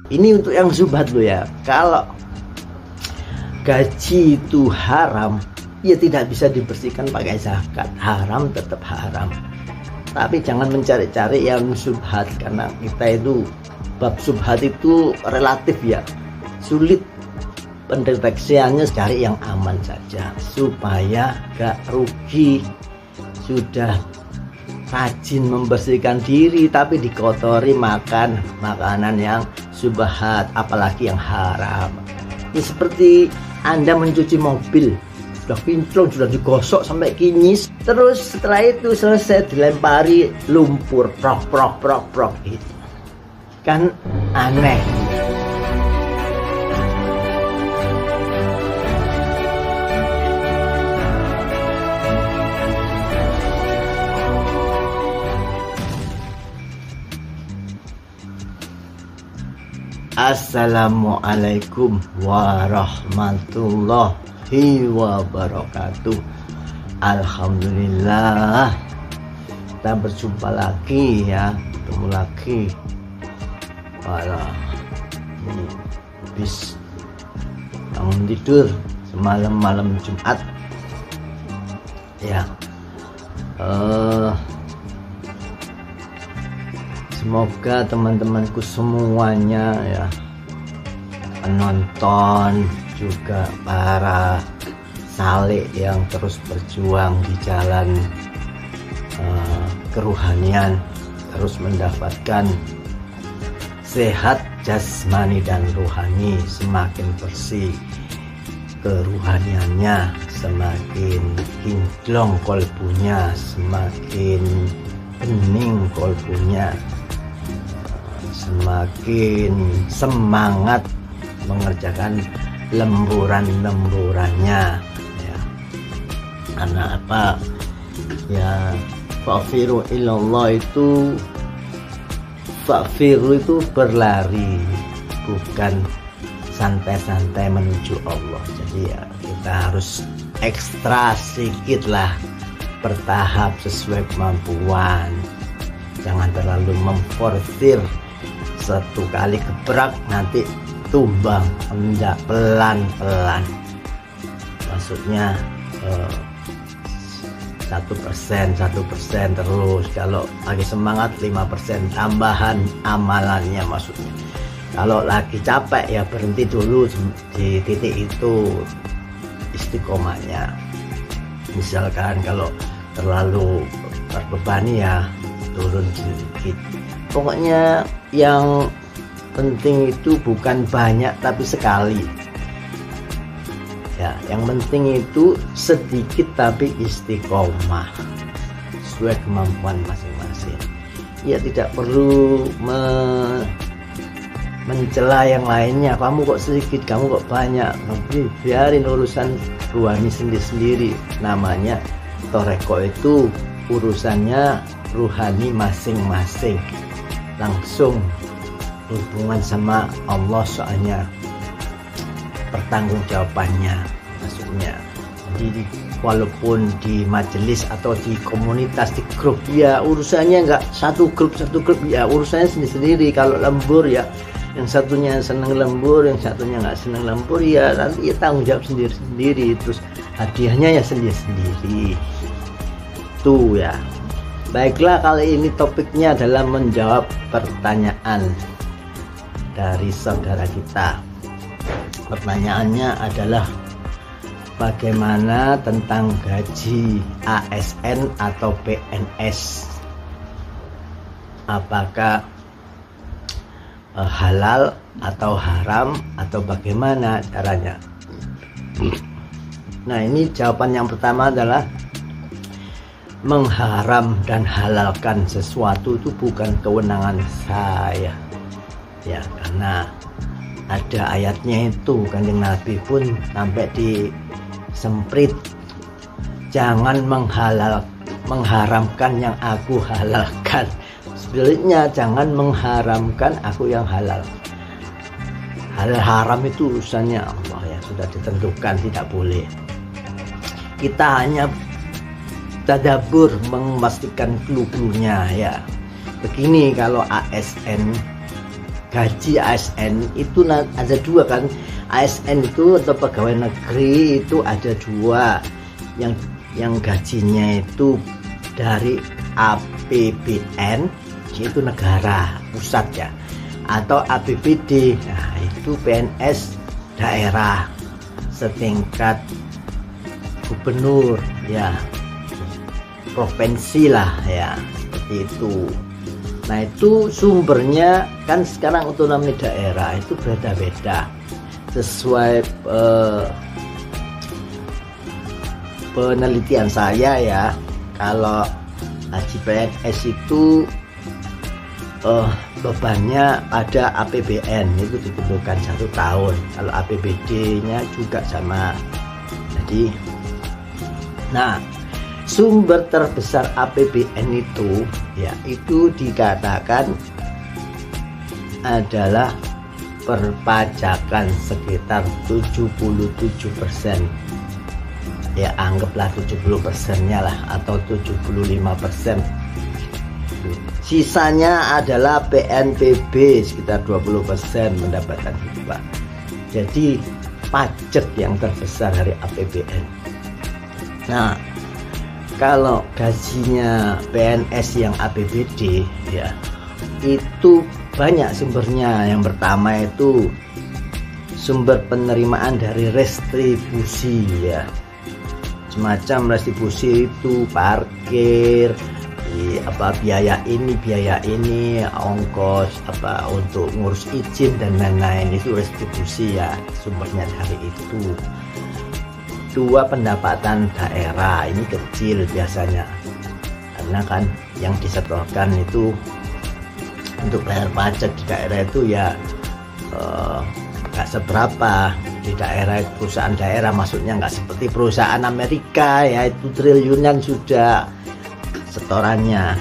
Ini untuk yang subhat lo ya. Kalau gaji itu haram, ya tidak bisa dibersihkan pakai zakat. Haram tetap haram. Tapi jangan mencari-cari yang subhat, karena kita itu bab subhat itu relatif ya, sulit pendeteksiannya. Cari yang aman saja supaya gak rugi. Sudah rajin membersihkan diri tapi dikotori makan makanan yang subhat, apalagi yang haram. Ini seperti Anda mencuci mobil, sudah kinclong, sudah digosok sampai kinyis, terus setelah itu selesai dilempari lumpur, prok gitu. Kan aneh. Assalamualaikum warahmatullahi wabarakatuh. Alhamdulillah, kita berjumpa lagi ya, ketemu lagi. Walah, habis bangun tidur semalam malam Jumat ya. Semoga teman-temanku semuanya ya, penonton juga para salik yang terus berjuang di jalan keruhanian, terus mendapatkan sehat jasmani dan rohani, semakin bersih keruhaniannya, semakin kinclong kolbunya, semakin bening kolbunya, semakin semangat mengerjakan lemburan-lemburannya ya. Karena apa ya, fa'firu ilallah itu, fa'firu itu berlari, bukan santai-santai menuju Allah. Jadi ya kita harus ekstra sedikit lah, bertahap sesuai kemampuan. Jangan terlalu memforsir, satu kali gebrak nanti tumbang. Enggak, pelan-pelan. Maksudnya 1% terus. Kalau lagi semangat 5% tambahan amalannya maksudnya. Kalau lagi capek ya berhenti dulu di titik itu, istiqomahnya. Misalkan kalau terlalu terbebani ya turun sedikit. Pokoknya yang penting itu bukan banyak tapi sekali ya. Yang penting itu sedikit tapi istiqomah sesuai kemampuan masing-masing ya. Tidak perlu mencela yang lainnya, kamu kok sedikit, kamu kok banyak. Biarin urusan ruhani sendiri-sendiri. Namanya toreko itu urusannya ruhani masing-masing, langsung hubungan sama Allah, soalnya pertanggungjawabannya maksudnya. Jadi walaupun di majelis atau di komunitas, di grup ya urusannya nggak satu grup ya, urusannya sendiri-sendiri. Kalau lembur ya yang satunya seneng lembur, yang satunya nggak seneng lembur ya nanti ya tanggung jawab sendiri-sendiri. Terus hadiahnya ya sendiri-sendiri tuh ya. Baiklah, kali ini topiknya adalah menjawab pertanyaan dari saudara kita. Pertanyaannya adalah bagaimana tentang gaji ASN atau PNS? Apakah halal atau haram atau bagaimana caranya? Nah, ini jawaban yang pertama adalah mengharam dan halalkan sesuatu itu bukan kewenangan saya ya, karena ada ayatnya itu. Kanjeng Nabi pun sampai disemprit, jangan mengharamkan yang aku halalkan. Sebenarnya jangan mengharamkan aku yang halal. Halal haram itu urusannya Allah ya, sudah ditentukan, tidak boleh. Kita hanya tadabbur, memastikan clue-cluenya ya. Begini, kalau ASN gaji ASN itu ada dua kan. ASN itu atau pegawai negeri itu ada dua, yang gajinya itu dari APBN itu negara pusat ya, atau APBD, nah itu PNS daerah setingkat gubernur ya, provinsi lah ya, seperti itu. Nah itu sumbernya kan sekarang otonomi daerah itu beda-beda sesuai penelitian saya ya. Kalau haji PNS itu bebannya pada APBN itu ditentukan 1 tahun, kalau APBD-nya juga sama. Jadi, nah sumber terbesar APBN itu ya itu dikatakan adalah perpajakan sekitar 77%. Ya anggaplah 70%-nya lah, atau 75%. Sisanya adalah PNBP sekitar 20% pendapatan hibah. Jadi pajak yang terbesar dari APBN. Nah, kalau gajinya PNS yang APBD ya itu banyak sumbernya. Yang pertama itu sumber penerimaan dari restribusi ya, semacam restribusi itu parkir, biaya ini ongkos untuk ngurus izin dan lain-lain, itu restribusi ya, sumbernya dari itu. Dua, pendapatan daerah, ini kecil biasanya karena kan yang disetorkan itu untuk bayar pajak di daerah itu ya nggak seberapa. Di daerah, perusahaan daerah maksudnya, nggak seperti perusahaan Amerika ya, itu triliunan sudah setorannya.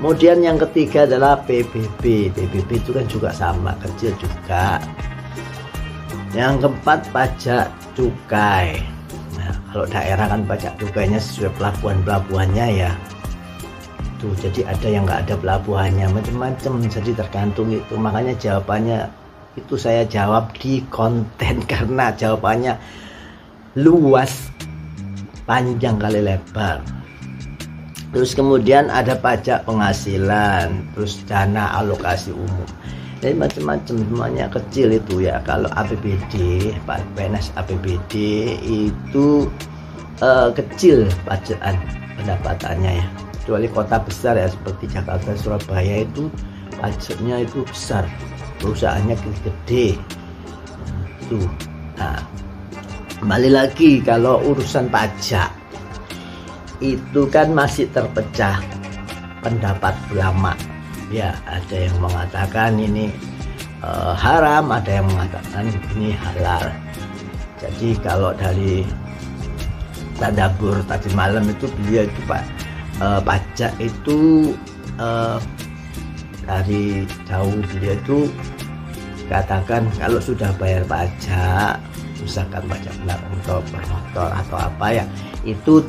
Kemudian yang ketiga adalah PBB. PBB itu kan juga sama, kecil juga. Yang keempat, pajak cukai. Nah, kalau daerah kan pajak cukainya sesuai pelabuhan-pelabuhannya ya. Tuh, jadi ada yang nggak ada pelabuhannya, macam-macam. Jadi tergantung itu. Makanya jawabannya itu saya jawab di konten karena jawabannya luas, panjang kali lebar. Terus kemudian ada pajak penghasilan, terus dana alokasi umum. Jadi macam-macam, semuanya kecil itu ya. Kalau APBD, PNS APBD itu kecil pajakan pendapatannya ya. Kecuali kota besar ya seperti Jakarta, Surabaya itu pajaknya itu besar, perusahaannya gede. Tuh. Nah, kembali lagi kalau urusan pajak itu kan masih terpecah pendapat ulama. Ya, ada yang mengatakan ini haram, ada yang mengatakan ini halal. Jadi kalau dari tadabbur tadi malam itu beliau itu pajak itu dari jauh beliau itu katakan kalau sudah bayar pajak, misalkan pajak kendaraan bermotor atau apa ya, itu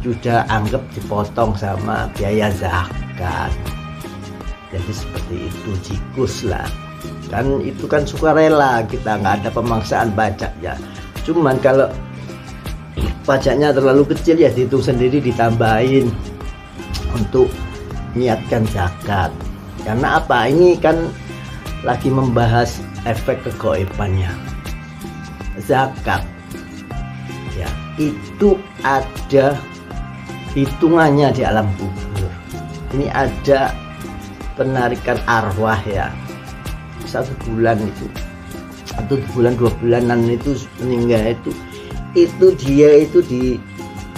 sudah anggap dipotong sama biaya zakat. Jadi seperti itu, jikus lah kan, itu kan sukarela, kita nggak ada pemaksaan pajak ya. Cuman kalau pajaknya terlalu kecil ya dihitung sendiri, ditambahin untuk niatkan zakat. Karena apa, ini kan lagi membahas efek kegoibannya. Zakat ya itu ada hitungannya di alam kubur. Ini ada penarikan arwah ya, 1 bulan itu atau bulan 2 bulanan itu meninggal itu dia itu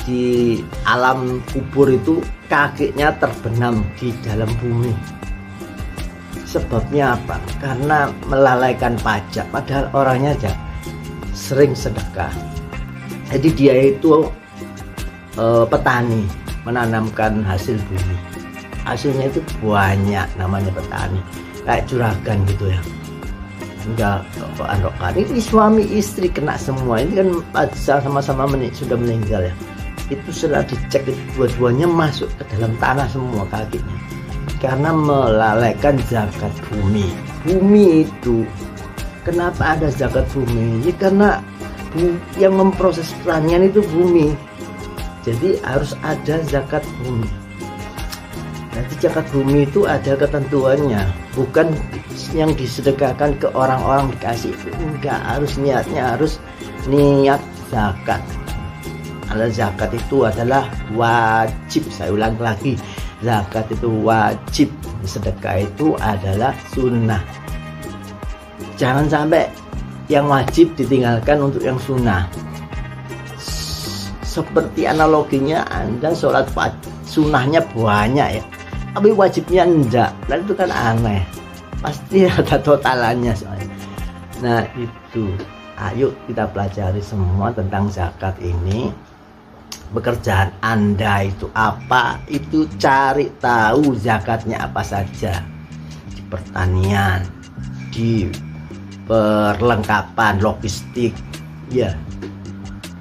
di alam kubur itu kakinya terbenam di dalam bumi. Sebabnya apa? Karena melalaikan pajak, padahal orangnya aja sering sedekah. Jadi dia itu petani, menanamkan hasil bumi, hasilnya itu banyak, namanya petani, kayak juragan gitu ya, enggak rokokan. Ini suami istri kena semua. Ini kan sama-sama sudah meninggal ya. Itu setelah dicek itu dua-duanya masuk ke dalam tanah semua kakinya, karena melalaikan zakat bumi. bumi itu. Kenapa ada zakat bumi? Ya karena yang memproses pertanian itu bumi, jadi harus ada zakat bumi. Nanti zakat bumi itu ada ketentuannya, bukan yang disedekahkan ke orang-orang dikasih itu enggak, harus niatnya harus niat zakat. Karena zakat itu adalah wajib, saya ulang lagi, zakat itu wajib, sedekah itu adalah sunnah. Jangan sampai yang wajib ditinggalkan untuk yang sunnah. Seperti analoginya Anda sholat sunnahnya banyak ya, tapi wajibnya enggak, dan itu kan aneh, pasti ada totalannya soalnya. Nah itu, ayo kita pelajari semua tentang zakat ini. Pekerjaan Anda itu apa? Itu cari tahu zakatnya apa saja. Di pertanian, di perlengkapan logistik, ya.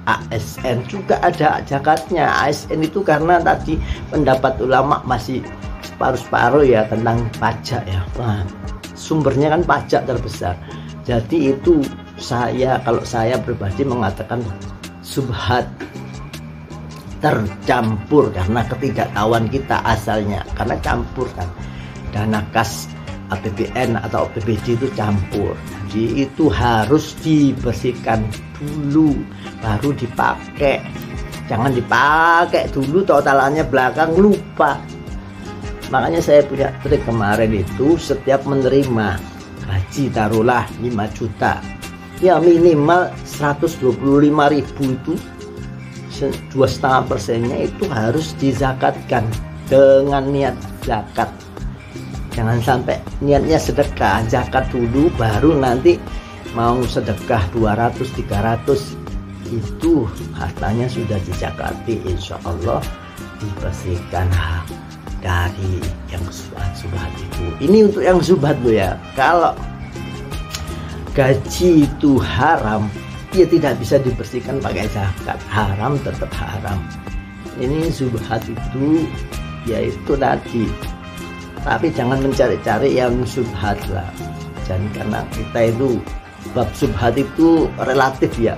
ASN juga ada zakatnya. ASN itu karena tadi pendapat ulama masih separuh-separuh ya tentang pajak ya. Nah, sumbernya kan pajak terbesar. Jadi itu kalau saya pribadi mengatakan subhat, tercampur karena ketidaktahuan kita asalnya, karena campur kan dana kas APBN atau APBD itu campur, jadi itu harus dibersihkan dulu baru dipakai. Jangan dipakai dulu totalannya belakang lupa. Makanya saya punya trik kemarin itu, setiap menerima gaji taruhlah 5 juta ya, minimal 125.000 itu 2,5%-nya itu harus dizakatkan dengan niat zakat. Jangan sampai niatnya sedekah, zakat dulu baru nanti mau sedekah 200-300 itu hartanya sudah dizakati, insya Allah dibersihkan dari yang subhat itu. Ini untuk yang subhat lo ya. Kalau gaji itu haram, dia tidak bisa dibersihkan pakai zakat, haram tetap haram. Ini subhat itu yaitu tadi, tapi jangan mencari-cari yang subhat lah. Jangan, karena kita itu bab subhat itu relatif ya,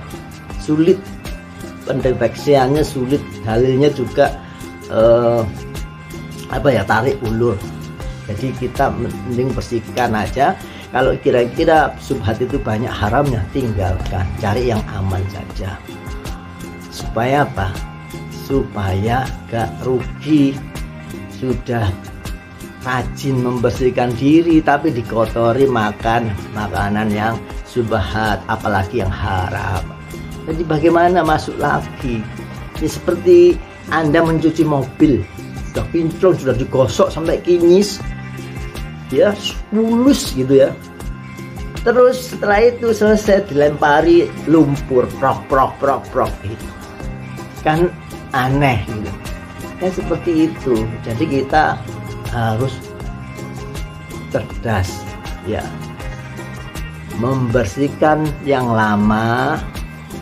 sulit pendeteksiannya, sulit dalilnya juga tarik ulur. Jadi kita mending bersihkan aja. Kalau kira-kira subhat itu banyak haramnya, tinggalkan, cari yang aman saja. Supaya apa? Supaya gak rugi. Sudah rajin membersihkan diri tapi dikotori makan makanan yang subhat, apalagi yang haram. Jadi bagaimana masuk lagi? Ini seperti Anda mencuci mobil, sudah kinclong, sudah digosok sampai kinyis ya, mulus gitu ya. Terus setelah itu selesai dilempari lumpur, prok gitu. Kan aneh gitu. Ya seperti itu. Jadi kita harus cerdas ya, membersihkan yang lama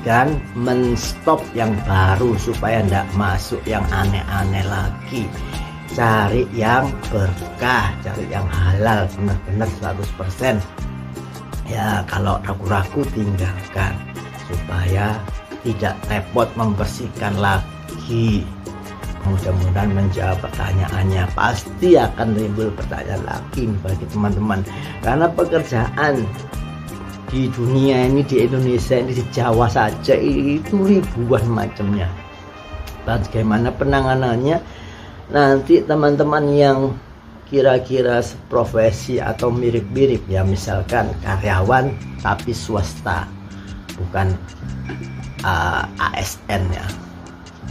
dan menstop yang baru supaya tidak masuk yang aneh-aneh lagi. Cari yang berkah, cari yang halal, benar-benar 100%. Ya kalau ragu-ragu tinggalkan supaya tidak repot membersihkan lagi. Mudah-mudahan menjawab pertanyaannya. Pasti akan timbul pertanyaan lagi bagi teman-teman, karena pekerjaan di dunia ini, di Indonesia ini, di Jawa saja itu ribuan macamnya. Bagaimana penanganannya? Nanti teman-teman yang kira-kira profesi atau mirip-mirip ya, misalkan karyawan tapi swasta, bukan ASN ya,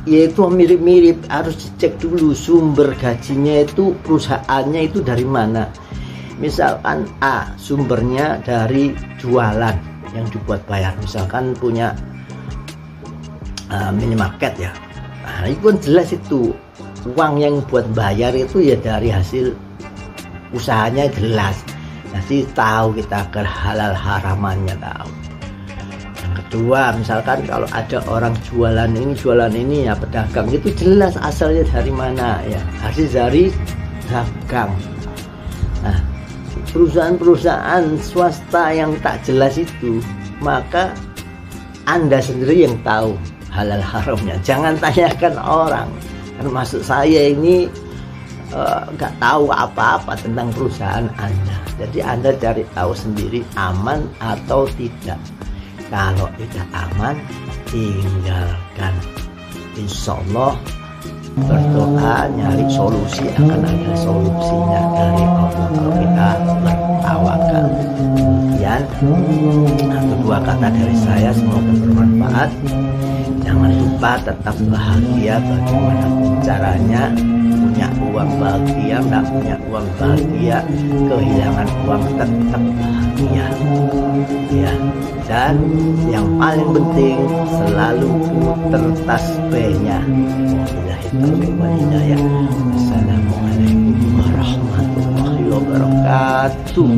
yaitu mirip-mirip, harus dicek dulu sumber gajinya itu, perusahaannya itu dari mana. Misalkan sumbernya dari jualan yang dibuat bayar, misalkan punya minimarket ya, nah itu kan jelas itu uang yang buat bayar itu ya dari hasil usahanya jelas. Jadi tahu kita ke halal haramannya tahu. Yang kedua, misalkan kalau ada orang jualan ini ya, pedagang itu jelas asalnya dari mana ya, hasil dari dagang. Nah perusahaan-perusahaan swasta yang tak jelas itu, maka Anda sendiri yang tahu halal haramnya. Jangan tanyakan orang. Termasuk saya ini nggak tahu apa-apa tentang perusahaan Anda. Jadi Anda cari tahu sendiri aman atau tidak. Kalau tidak aman, tinggalkan. Insya Allah berdoa, nyari solusi, akan ada solusinya dari Allah kalau kita bertawakal. Kemudian kedua kata dari saya, semoga bermanfaat. Jangan lupa tetap bahagia bagaimanapun caranya. Punya uang bahagia, nggak punya uang bahagia, kehilangan uang tetap bahagia ya. Dan yang paling penting selalu puter tasbihnya. Assalamualaikum warahmatullahi wabarakatuh.